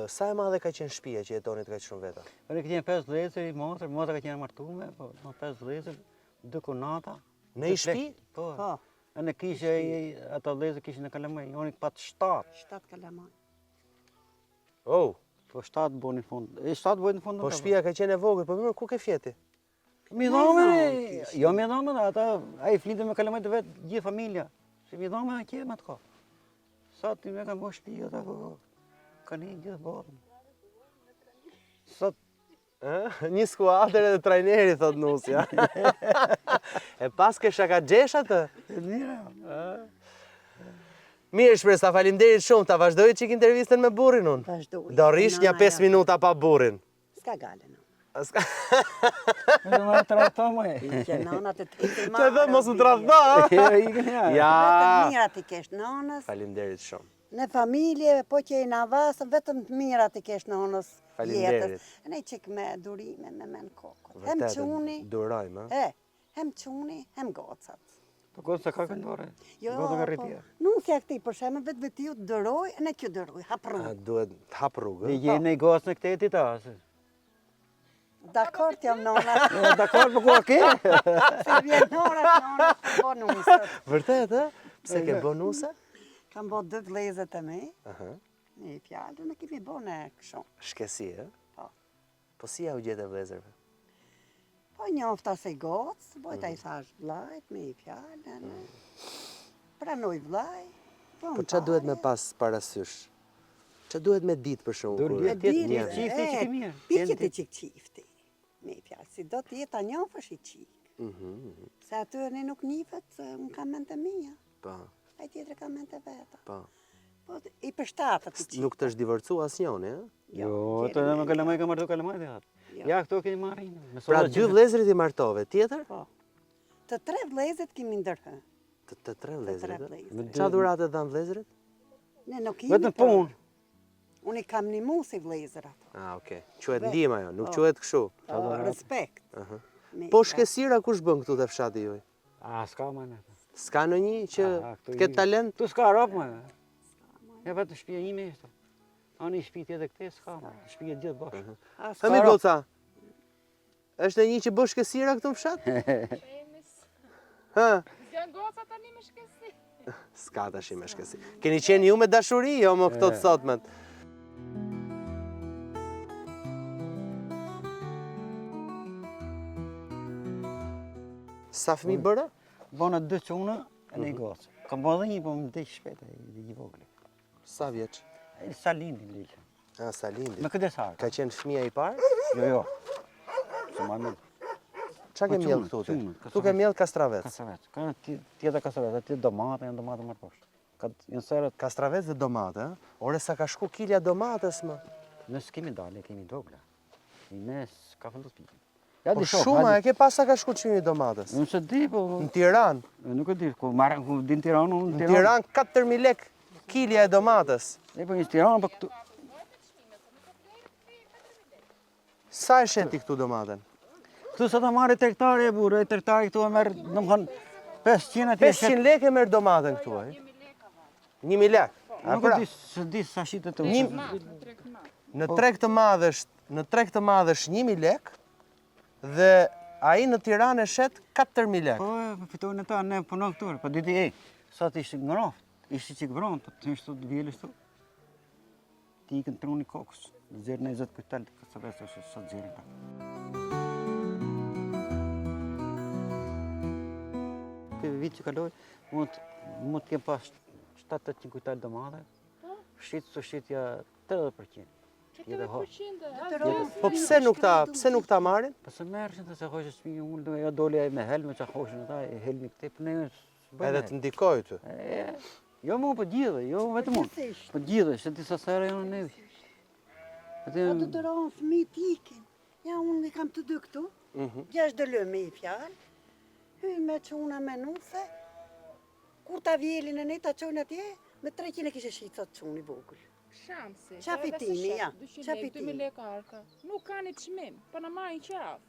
Sa e madhe ka qenë shtëpia që jetonit kaq shumë veta? Ne kemi 5 vëllezër, motër ka qenë martuar, po 5 vëllezër, 2 konata. Në një shtëpi? Po. Po, Ne kishte ata vëllezër kishin në Kalamaj, unë pat 7. 7 kalamaj. Oh, Po 7 bonin fund. 7 bonin fund. po shtëpia ka qenë e vogël, po mirë ku ke fjeti? Mi dhome, jo mi dhome, ata ai flinte me Kalamaj të vet, gjithë familja. Se mi dhome atje me atë. Sa ti më ka mosh shtëpi ata ko. Kanë gjithë botën. Sot Një skuadër edhe trajneri, thot Nusja. E pas ke shaka gjesh atë? mira. Mirë, shpresa, faleminderit shumë, ta vazhdoj çik intervistën me burrin unë. Vazhdoj. Do rish një 5 minuta pa burrin. Ska gale, no. Ne do të trajtojmë. Që nona të tritë Që dhe mos u tradhdo. Ja. Vetëm mira ti kesh nonës, Faleminderit shumë. në familje, po që i na vasëm, vetëm mira ti kesh nonës Faleminderit. jetës. Ne qik me durime, me men kokot. Hem quni, Durojmë, ha? hem quni, hem gocat. Po goca ka këndore. Jo, Goca ka po, rritje. nuk thja këti, për shemë vetë vetiu të dëroj, ne kjo dëroj, hap rrugë. Duhet të hap rrugë. Ne jeni gocë në këtë ta. Dakor t'jam nona, Dakor, po ku ke? se vjen nona, të bo nusët. Vërtet, ë? Pse ke bo nuse? Kam bo 2 vlezët e me, Aha. një fjallë, në kemi bo në këshon. Shkesi, ë? Po. Po si ja u gjetë e vlezërve? Po njofta se gocë, bojta i thash vlajt, me i fjallën, pranoj vlaj. Po që duhet me pas parasysh? Që duhet me ditë për shumë? Duhet kur- jetë një çifte që ke mirë. Pikjet e qik qifti, me i fjallë, si do t'jetë a njofësh i qik. Mhm, Se atyre ne nuk njifët, se unë kam mente mija, Po, a i tjetër kam mente veta. po. Po i përshtatët i qik. Nuk të është divorcu asnjoni, ë? Jo, të në Kalamaj ka marrë Kalamaj dhe atë. Jo. Ja, këto keni marrin. Pra 2 vlezërit i martove, tjetër? Po. Të 3 vlezët kemi ndërhë. Të 3 Të 3 vlezërit, ë? vlezët. Qa dhuratë dhanë vlezërit? Ne nuk kemi Vetëm për- punë. Unë i kam një mu si vlezër ato. Ah, okej. Quhet ndihma jo, nuk quhet kështu. Respekt. Aha. Me Po i shkesira kush bën këtu te fshati juaj? A, s'ka më në. S'ka në një që këtu të ketë i- talent? Tu s'ka rop më. Ja vetë shtëpia ime është. Ani shtëpi tjetër këtej s'ka më. Shtëpia gjithë bashkë. As- Ha mi goca. Është e një që bën shkesira këtu në fshat? Ha? Zjan goca tani me shkesi. S'ka tash me shkesi. Keni qenë ju me dashuri, jo më këto të sotmet. Sa fëmijë bëre? Bona 2 çuna e një gocë. Kam bërë një, po më vdek shpejt e një vogël. Sa vjeç? E sa lindi lëgjë. Ah, sa lindi. Me këtë sa. Ka qenë fëmia i parë? Jo, jo. Se më mirë. Qa ke Po, mjell çuna, këtu ti? çuna, Këtu ke mjell kastravec. Kasavet. Ka tjetër kasavet, aty domate, janë domate më poshtë. Ka janë serët, Kastravec dhe domate, ë? Ore sa ka shku kilja domates më. ne s'kemi dalë, kemi dogla. Ne s'ka fundu të pikim. Ja Po di shoh. shumë, e ke pas sa ka shku çmimi domates? Unë se di, po Në Tiranë. nuk e di, ku marrën ku din Tiranë, unë Në Tiranë 4000 lek kilja e domates. E po një Tiranë, po këtu. Sa e sheti këtu domaten? Këtu sa ta marrë tregtari e burë, tregtari këtu e merr, domethënë 500 atje. 500 lek e merr domaten këtu, e? 1000 lek. A Nuk e pra, di, se di sa shitet të Një- në treg të madh është 1000 lek dhe ai në Tiranë e shet 4000 lek. Po, fitojnë ata, ne punon këtu, po diti e, sa të ishte ngroft, ishte qik vronë, po të ishte të vjelë shtu. Ti ikën truni kokës, zërë 20 kujtal, sa vesë është sa zërë ta. Këtë vit që kaloj, mund të kem pas 7-8 kujtal domate, shqitë së shqitja 30%. Jetë ho. Po pse nuk ta marrin? Po se merrshin të se hoqë shtëpi unë do ja doli me helme që hoqën ata e helmi këtej, po ne s'bëjmë. Edhe të ndikoj ty. Jo mu, po gjithë, jo vetëm unë. Gjithsesi. Po gjithë, se disa sere janë ne. Atë Po të dëronë fëmi t'ikin. Ja, unë i kam të 2 këtu. 6 dëllë me i fjallë. Hyj me quna me nuse. Kur ta vjelin e ne ta qojnë atje, me 300 e kishe shqicot quni vogël. Shamsi. Qa fitimi, ja, qa 200 lek, fitimi. 2000 lek arka. Nuk ka një çmim, po na marrin qaf.